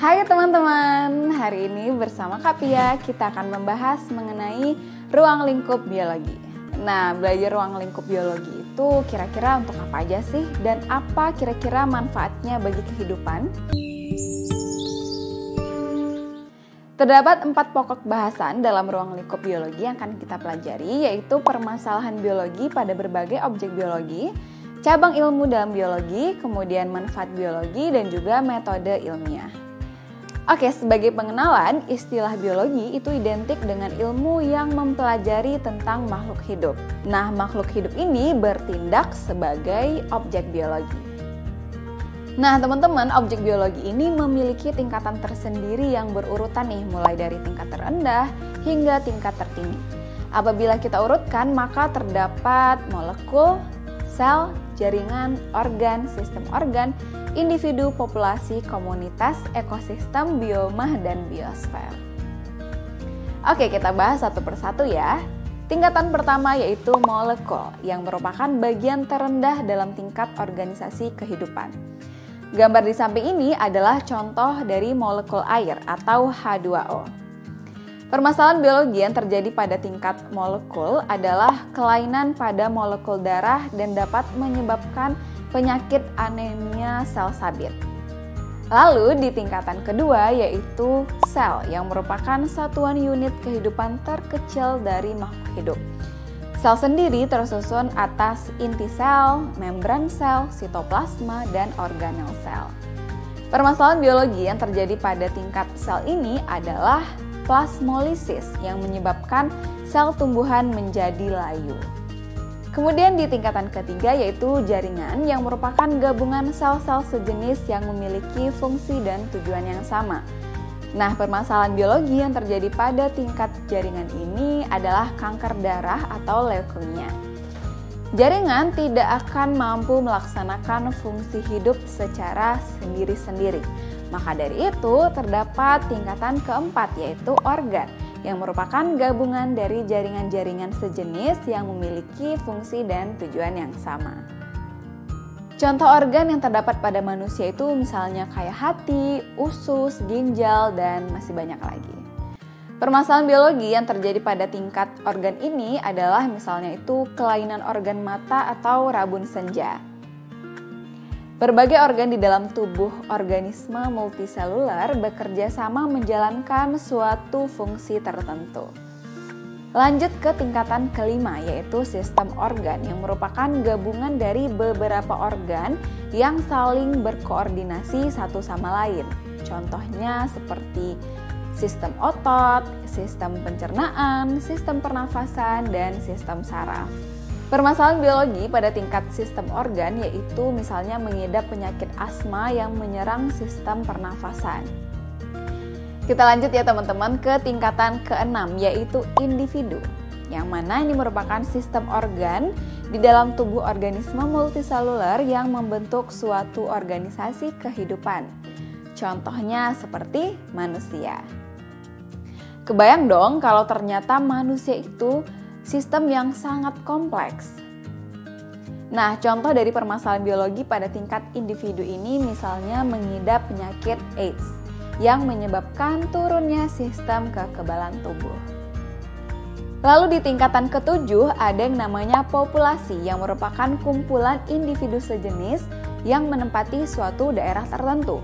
Hai teman-teman, hari ini bersama Kak Pia kita akan membahas mengenai ruang lingkup biologi. Nah, belajar ruang lingkup biologi itu kira-kira untuk apa aja sih? Dan apa kira-kira manfaatnya bagi kehidupan? Terdapat 4 pokok bahasan dalam ruang lingkup biologi yang akan kita pelajari, yaitu permasalahan biologi pada berbagai objek biologi, cabang ilmu dalam biologi, kemudian manfaat biologi, dan juga metode ilmiah. Oke, sebagai pengenalan, istilah biologi itu identik dengan ilmu yang mempelajari tentang makhluk hidup. Nah, makhluk hidup ini bertindak sebagai objek biologi. Nah, teman-teman, objek biologi ini memiliki tingkatan tersendiri yang berurutan nih, mulai dari tingkat terendah hingga tingkat tertinggi. Apabila kita urutkan, maka terdapat molekul, sel, jaringan, organ, sistem organ, individu, populasi, komunitas, ekosistem, bioma, dan biosfer. Oke, kita bahas satu persatu ya. Tingkatan pertama yaitu molekul, yang merupakan bagian terendah dalam tingkat organisasi kehidupan. Gambar di samping ini adalah contoh dari molekul air atau H2O. Permasalahan biologi yang terjadi pada tingkat molekul adalah kelainan pada molekul darah dan dapat menyebabkan penyakit anemia sel sabit. Lalu di tingkatan kedua yaitu sel yang merupakan satuan unit kehidupan terkecil dari makhluk hidup. Sel sendiri tersusun atas inti sel, membran sel, sitoplasma, dan organel sel. Permasalahan biologi yang terjadi pada tingkat sel ini adalah plasmolisis yang menyebabkan sel tumbuhan menjadi layu. Kemudian di tingkatan ketiga yaitu jaringan yang merupakan gabungan sel-sel sejenis yang memiliki fungsi dan tujuan yang sama. Nah, permasalahan biologi yang terjadi pada tingkat jaringan ini adalah kanker darah atau leukemia. Jaringan tidak akan mampu melaksanakan fungsi hidup secara sendiri-sendiri. Maka dari itu, terdapat tingkatan keempat yaitu organ, yang merupakan gabungan dari jaringan-jaringan sejenis yang memiliki fungsi dan tujuan yang sama. Contoh organ yang terdapat pada manusia itu misalnya kayak hati, usus, ginjal, dan masih banyak lagi. Permasalahan biologi yang terjadi pada tingkat organ ini adalah misalnya itu kelainan organ mata atau rabun senja. Berbagai organ di dalam tubuh organisme multiseluler bekerja sama menjalankan suatu fungsi tertentu. Lanjut ke tingkatan kelima yaitu sistem organ yang merupakan gabungan dari beberapa organ yang saling berkoordinasi satu sama lain. Contohnya seperti sistem otot, sistem pencernaan, sistem pernafasan, dan sistem saraf. Permasalahan biologi pada tingkat sistem organ yaitu misalnya mengidap penyakit asma yang menyerang sistem pernafasan. Kita lanjut ya teman-teman ke tingkatan keenam yaitu individu, yang mana ini merupakan sistem organ di dalam tubuh organisme multiseluler yang membentuk suatu organisasi kehidupan. Contohnya seperti manusia. Kebayang dong kalau ternyata manusia itu sistem yang sangat kompleks. Nah, contoh dari permasalahan biologi pada tingkat individu ini misalnya mengidap penyakit AIDS yang menyebabkan turunnya sistem kekebalan tubuh. Lalu di tingkatan ketujuh ada yang namanya populasi yang merupakan kumpulan individu sejenis yang menempati suatu daerah tertentu.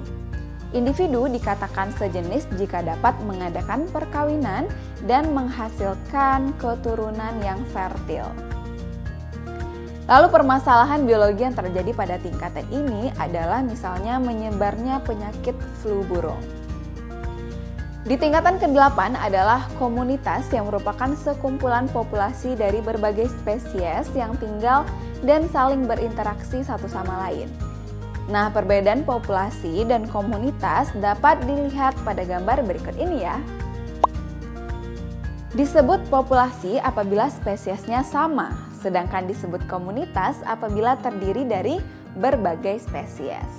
Individu dikatakan sejenis jika dapat mengadakan perkawinan dan menghasilkan keturunan yang fertil. Lalu permasalahan biologi yang terjadi pada tingkatan ini adalah misalnya menyebarnya penyakit flu burung. Di tingkatan ke-8 adalah komunitas yang merupakan sekumpulan populasi dari berbagai spesies yang tinggal dan saling berinteraksi satu sama lain. Nah, perbedaan populasi dan komunitas dapat dilihat pada gambar berikut ini ya. Disebut populasi apabila spesiesnya sama, sedangkan disebut komunitas apabila terdiri dari berbagai spesies.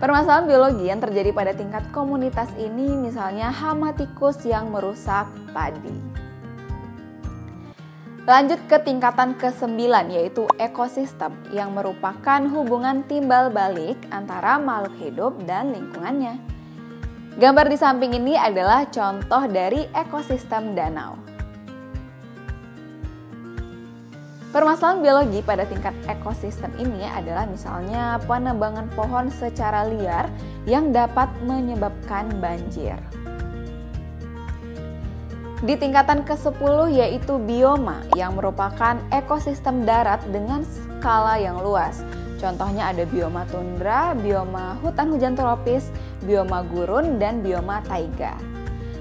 Permasalahan biologi yang terjadi pada tingkat komunitas ini misalnya hama tikus yang merusak padi. Lanjut ke tingkatan ke-9 yaitu ekosistem yang merupakan hubungan timbal balik antara makhluk hidup dan lingkungannya. Gambar di samping ini adalah contoh dari ekosistem danau. Permasalahan biologi pada tingkat ekosistem ini adalah misalnya penebangan pohon secara liar yang dapat menyebabkan banjir. Di tingkatan ke-10 yaitu bioma yang merupakan ekosistem darat dengan skala yang luas. Contohnya ada bioma tundra, bioma hutan hujan tropis, bioma gurun, dan bioma taiga.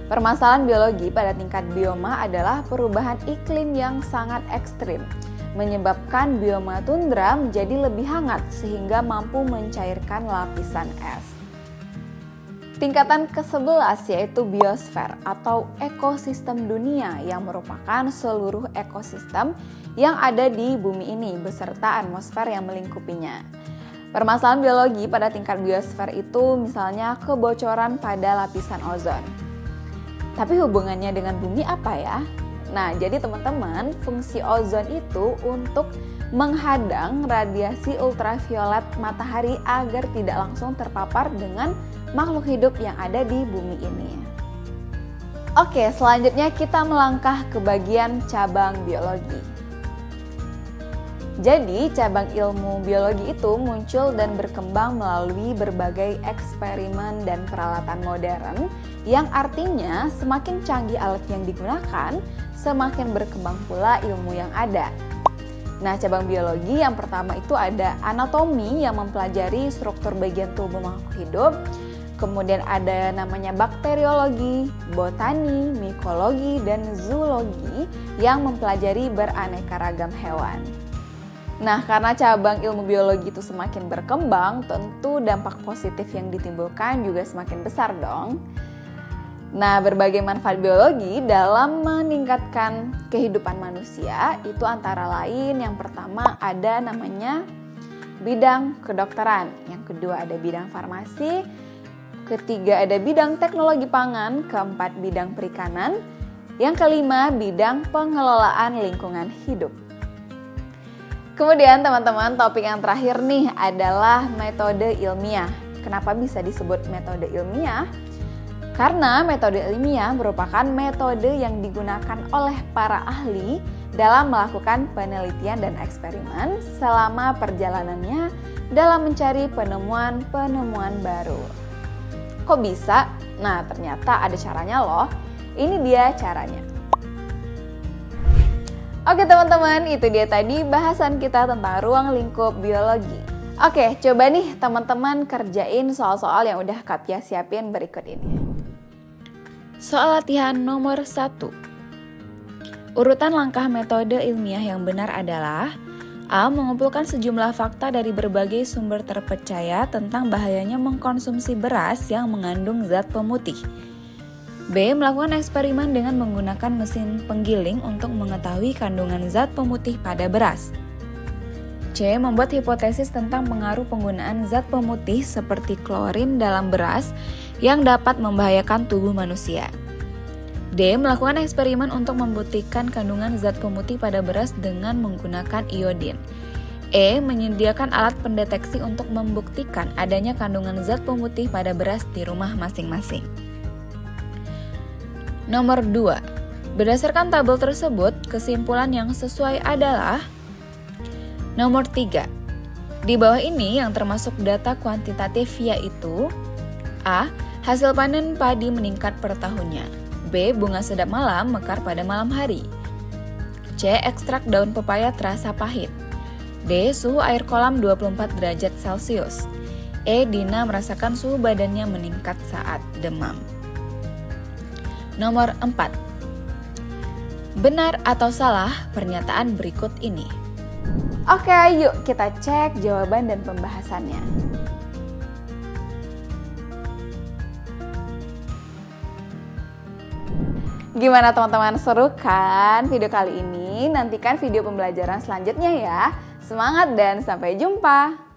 Permasalahan biologi pada tingkat bioma adalah perubahan iklim yang sangat ekstrim, menyebabkan bioma tundra menjadi lebih hangat sehingga mampu mencairkan lapisan es. Tingkatan ke-11 yaitu biosfer atau ekosistem dunia yang merupakan seluruh ekosistem yang ada di bumi ini beserta atmosfer yang melingkupinya. Permasalahan biologi pada tingkat biosfer itu misalnya kebocoran pada lapisan ozon. Tapi hubungannya dengan bumi apa ya? Nah, jadi teman-teman, fungsi ozon itu untuk menghadang radiasi ultraviolet matahari agar tidak langsung terpapar dengan makhluk hidup yang ada di bumi ini. Oke, selanjutnya kita melangkah ke bagian cabang biologi. Jadi, cabang ilmu biologi itu muncul dan berkembang melalui berbagai eksperimen dan peralatan modern, yang artinya semakin canggih alat yang digunakan, semakin berkembang pula ilmu yang ada. Nah, cabang biologi yang pertama itu ada anatomi yang mempelajari struktur bagian tubuh makhluk hidup. Kemudian ada namanya bakteriologi, botani, mikologi, dan zoologi yang mempelajari beraneka ragam hewan. Nah, karena cabang ilmu biologi itu semakin berkembang, tentu dampak positif yang ditimbulkan juga semakin besar dong. Nah, berbagai manfaat biologi dalam meningkatkan kehidupan manusia itu antara lain yang pertama ada namanya bidang kedokteran, yang kedua ada bidang farmasi, ketiga ada bidang teknologi pangan, keempat bidang perikanan, yang kelima bidang pengelolaan lingkungan hidup. Kemudian teman-teman, topik yang terakhir nih adalah metode ilmiah. Kenapa bisa disebut metode ilmiah? Karena metode ilmiah merupakan metode yang digunakan oleh para ahli dalam melakukan penelitian dan eksperimen selama perjalanannya dalam mencari penemuan-penemuan baru. Kok bisa? Nah, ternyata ada caranya loh. Ini dia caranya. Oke teman-teman, itu dia tadi bahasan kita tentang ruang lingkup biologi. Oke, coba nih teman-teman kerjain soal-soal yang udah Katya siapin berikut ini. Soal latihan nomor 1. Urutan langkah metode ilmiah yang benar adalah A. Mengumpulkan sejumlah fakta dari berbagai sumber terpercaya tentang bahayanya mengkonsumsi beras yang mengandung zat pemutih. B. Melakukan eksperimen dengan menggunakan mesin penggiling untuk mengetahui kandungan zat pemutih pada beras. C. Membuat hipotesis tentang pengaruh penggunaan zat pemutih seperti klorin dalam beras yang dapat membahayakan tubuh manusia. D. Melakukan eksperimen untuk membuktikan kandungan zat pemutih pada beras dengan menggunakan iodin. E. Menyediakan alat pendeteksi untuk membuktikan adanya kandungan zat pemutih pada beras di rumah masing-masing. Nomor 2. Berdasarkan tabel tersebut, kesimpulan yang sesuai adalah nomor 3. Di bawah ini yang termasuk data kuantitatif yaitu A. Hasil panen padi meningkat per tahunnya. B. Bunga sedap malam mekar pada malam hari. C. Ekstrak daun pepaya terasa pahit. D. Suhu air kolam 24 derajat Celcius. E. Dina merasakan suhu badannya meningkat saat demam. Nomor 4. Benar atau salah pernyataan berikut ini? Oke, yuk kita cek jawaban dan pembahasannya. Gimana teman-teman, seru kan video kali ini? Nantikan video pembelajaran selanjutnya ya. Semangat dan sampai jumpa!